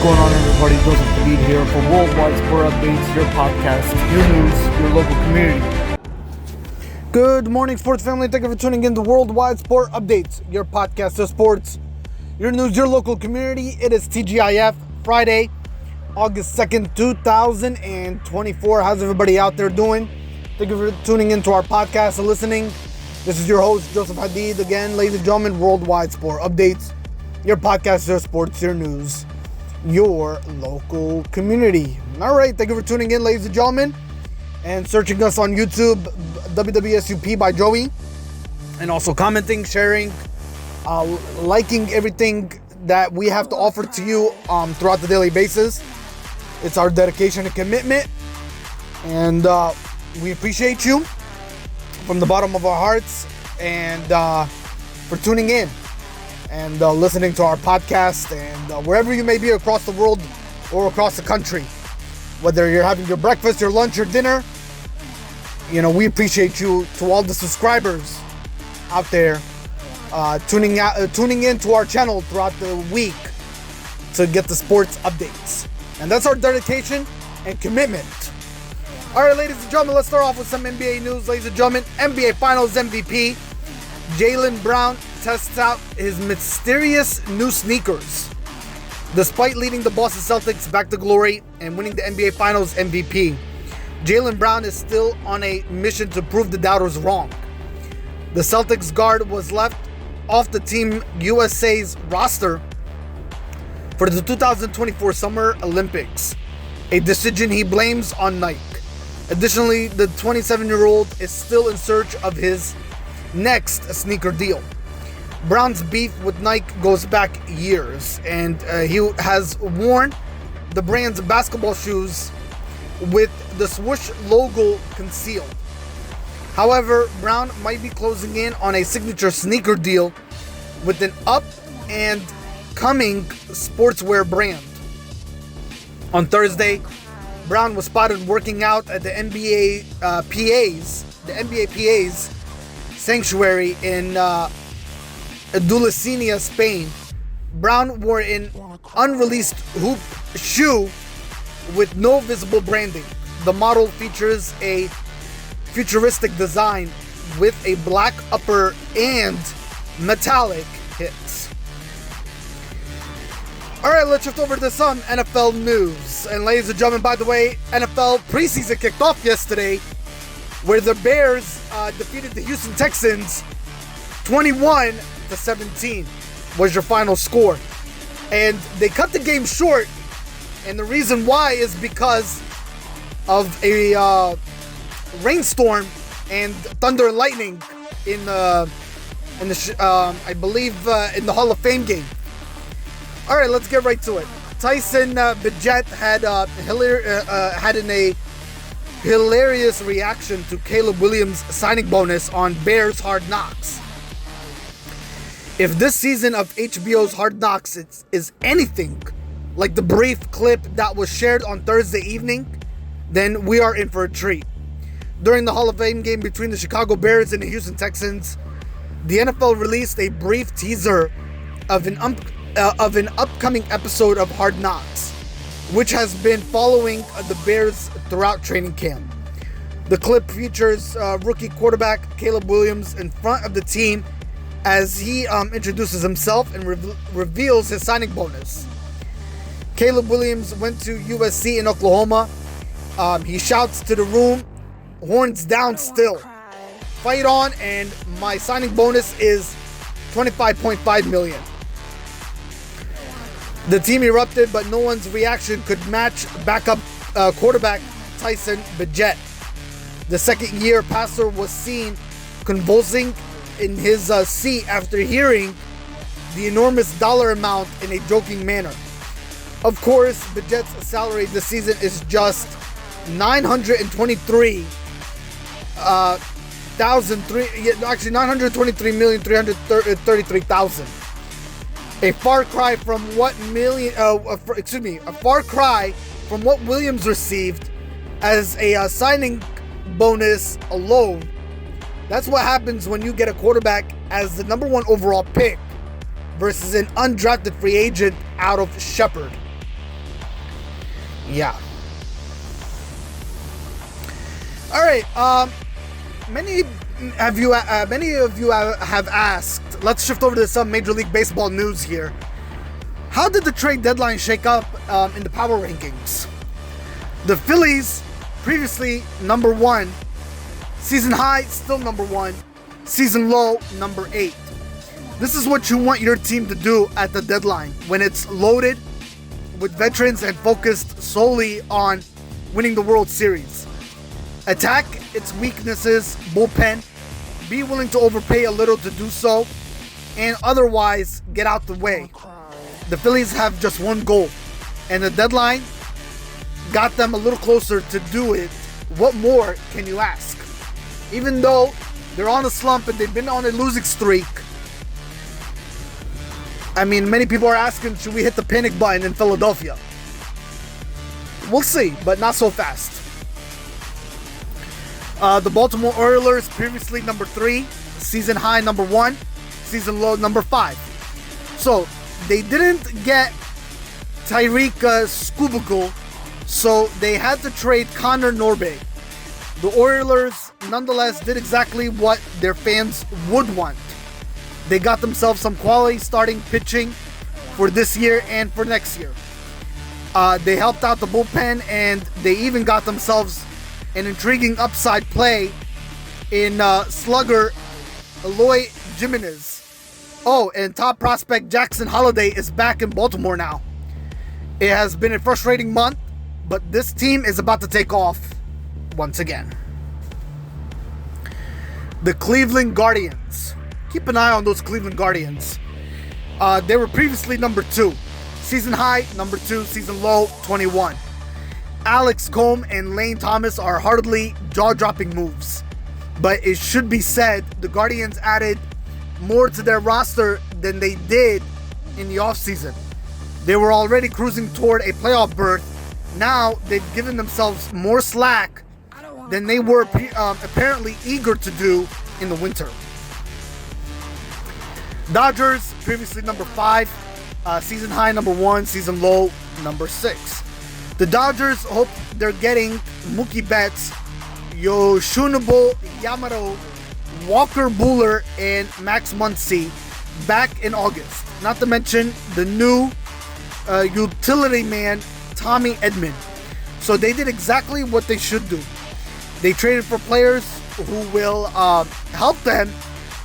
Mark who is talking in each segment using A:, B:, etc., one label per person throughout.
A: going on, everybody? Joseph Hadid here for Worldwide Sport Updates, your podcast, your news, your local community. Good morning, sports family. Thank you for tuning in to Worldwide Sport Updates, your podcast of sports, your news, your local community. It is TGIF Friday, August 2nd, 2024. How's everybody out there doing? Thank you for tuning into our podcast and listening. This is your host, Joseph Hadid. Again, ladies and gentlemen, Worldwide Sport Updates, your podcast, your sports, your news, your local community. All right, thank you for tuning in, ladies and gentlemen, and searching us on YouTube, WWSUP by Joey, and also commenting, sharing, liking everything that we have to offer to you throughout the daily basis. It's our dedication and commitment, and we appreciate you from the bottom of our hearts, and for tuning in and listening to our podcast, and wherever you may be across the world or across the country, whether you're having your breakfast, your lunch, your dinner, you know, we appreciate you. To all the subscribers out there tuning in to our channel throughout the week to get the sports updates, and that's our dedication and commitment. All right, ladies and gentlemen, let's start off with some NBA news. Ladies and gentlemen, NBA Finals MVP Jaylen Brown tests out his mysterious new sneakers. Despite leading the Boston Celtics back to glory and winning the NBA Finals MVP, Jaylen Brown is still on a mission to prove the doubters wrong. The Celtics guard was left off the Team USA's roster for the 2024 Summer Olympics, a decision he blames on Nike. Additionally, the 27-year-old is still in search of his next sneaker deal. Brown's beef with Nike goes back years, and he has worn the brand's basketball shoes with the swoosh logo concealed. However, Brown might be closing in on a signature sneaker deal with an up-and-coming sportswear brand. On Thursday, Brown was spotted working out at the NBA PA's sanctuary in Dulcinea, Spain. Brown wore an unreleased hoop shoe with no visible branding. The model features a futuristic design with a black upper and metallic hits. All right, let's shift over to some NFL news. And ladies and gentlemen, by the way, NFL preseason kicked off yesterday, where the Bears defeated the Houston Texans 21-17 was your final score. And they cut the game short, and the reason why is because of a rainstorm and thunder and lightning in the I believe in the Hall of Fame game. All right, let's get right to it. Tyson Bagent had a hilarious reaction to Caleb Williams' signing bonus on Bears Hard Knocks. If this season of HBO's Hard Knocks is anything like the brief clip that was shared on Thursday evening, then we are in for a treat. During the Hall of Fame game between the Chicago Bears and the Houston Texans, the NFL released a brief teaser of an upcoming episode of Hard Knocks, which has been following the Bears throughout training camp. The clip features rookie quarterback Caleb Williams in front of the team as he introduces himself and reveals his signing bonus. Caleb Williams went to USC in Oklahoma. He shouts to the room, horns down still, fight on, and my signing bonus is $25.5 million. The team erupted, but no one's reaction could match backup quarterback Tyson Bagent. The second-year passer was seen convulsing in his seat after hearing the enormous dollar amount in a joking manner. Of course, Bagent's salary this season is just $923,333,000. A far cry from what Williams received as a signing bonus alone. That's what happens when you get a quarterback as the number one overall pick versus an undrafted free agent out of Shepherd. Yeah. All right. Many of you have asked. Let's shift over to some Major League Baseball news here. How did the trade deadline shake up in the power rankings? The Phillies, previously number 1, season high still number 1, season low number 8. This is what you want your team to do at the deadline when it's loaded with veterans and focused solely on winning the World Series. Attack its weaknesses, bullpen, be willing to overpay a little to do so, and otherwise get out the way. The Phillies have just one goal, and the deadline got them a little closer to do it. What more can you ask? Even though they're on a slump and they've been on a losing streak, I mean, many people are asking, should we hit the panic button in Philadelphia? We'll see, but not so fast. The Baltimore Orioles, previously number 3, season high number 1, season low number 5. So they didn't get Tyreek Skubal, so they had to trade Connor Norby. The Orioles, nonetheless, did exactly what their fans would want. They got themselves some quality starting pitching for this year and for next year. They helped out the bullpen, and they even got themselves an intriguing upside play in slugger Eloy Jimenez. Oh, and top prospect Jackson Holliday is back in Baltimore now. It has been a frustrating month, but this team is about to take off once again. The Cleveland Guardians. Keep an eye on those Cleveland Guardians. They were previously number 2. Season high, number 2. Season low, 21. Alex Combe and Lane Thomas are hardly jaw-dropping moves. But it should be said, the Guardians added more to their roster than they did in the offseason. They were already cruising toward a playoff berth. Now they've given themselves more slack than they were apparently eager to do in the winter. Dodgers, previously number 5, season high number 1, season low number 6. The Dodgers hope they're getting Mookie Betts, Yoshinobu Yamamoto, Walker Buehler, and Max Muncy back in August. Not to mention the new utility man, Tommy Edman. So they did exactly what they should do. They traded for players who will help them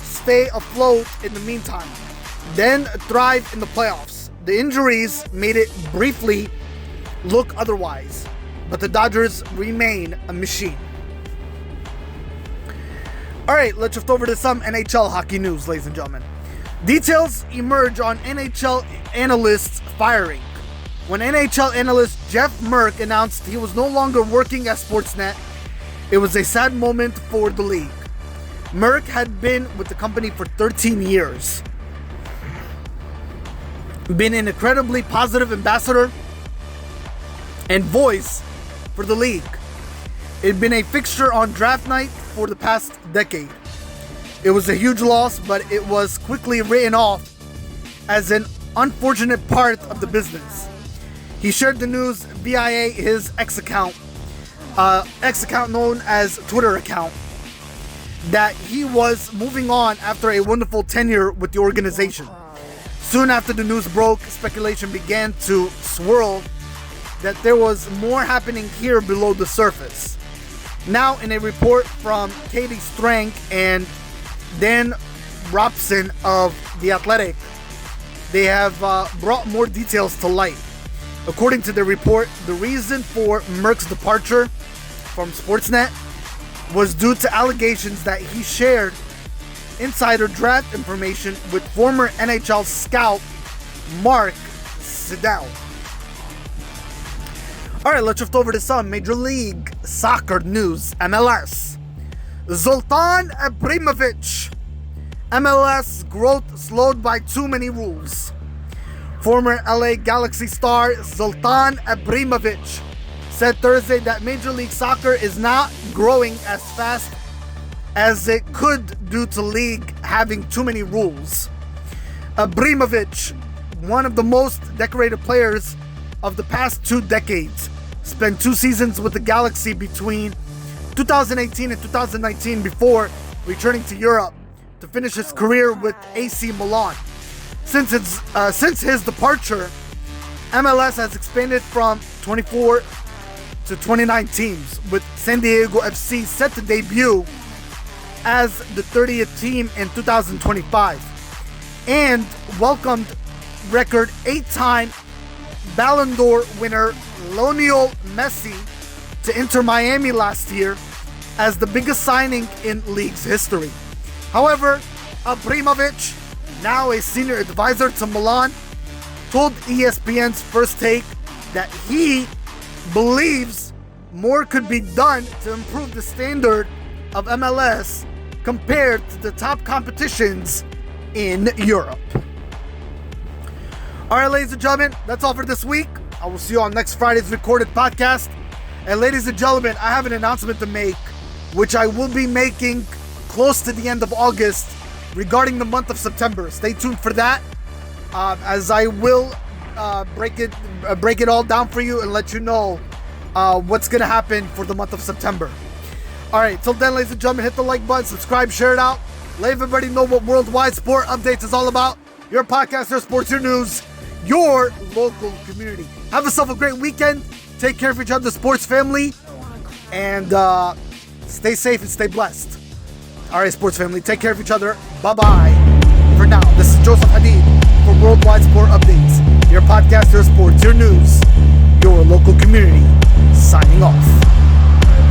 A: stay afloat in the meantime, then thrive in the playoffs. The injuries made it briefly look otherwise, but the Dodgers remain a machine. Alright, let's shift over to some NHL hockey news, ladies and gentlemen. Details emerge on NHL analysts firing. When NHL analyst Jeff Merck announced he was no longer working at Sportsnet, it was a sad moment for the league. Merck had been with the company for 13 years. Been an incredibly positive ambassador and voice for the league. It'd been a fixture on draft night for the past decade. It was a huge loss, but it was quickly written off as an unfortunate part of the business. He shared the news via his X account known as Twitter account, that he was moving on after a wonderful tenure with the organization. Soon after the news broke, speculation began to swirl that there was more happening here below the surface. Now, in a report from Katie Strang and Dan Robson of The Athletic, they have brought more details to light. According to the report, the reason for Merck's departure from Sportsnet was due to allegations that he shared insider draft information with former NHL scout Mark Siddell. Alright, let's shift over to some Major League Soccer news. MLS. Zlatan Ibrahimovic. MLS growth slowed by too many rules. Former LA Galaxy star Zlatan Ibrahimovic said Thursday that Major League Soccer is not growing as fast as it could due to league having too many rules. Ibrahimovic, one of the most decorated players of the past 2 decades, spent 2 seasons with the Galaxy between 2018 and 2019 before returning to Europe to finish his career with AC Milan. Since his departure, MLS has expanded from 24 to 29 teams, with San Diego FC set to debut as the 30th team in 2025, and welcomed record 8-time Ballon d'Or winner Lionel Messi to Inter Miami last year as the biggest signing in league's history. However, Ibrahimovic, now a senior advisor to Milan, told ESPN's First Take that he believes more could be done to improve the standard of MLS compared to the top competitions in Europe. Alright, ladies and gentlemen, that's all for this week. I will see you on next Friday's recorded podcast. And ladies and gentlemen, I have an announcement to make, which I will be making close to the end of August regarding the month of September. Stay tuned for that, as I will break it all down for you and let you know what's going to happen for the month of September. Alright, till then, ladies and gentlemen, hit the like button, subscribe, share it out. Let everybody know what Worldwide Sport Updates is all about. Your podcast, your sports, your news, your local community. Have yourself a great weekend. Take care of each other, sports family. And stay safe and stay blessed. Alright, sports family, take care of each other. Bye-bye. For now, this is Joseph Hadid for Worldwide Sport Updates. Your podcast, your sports, your news, your local community. Signing off.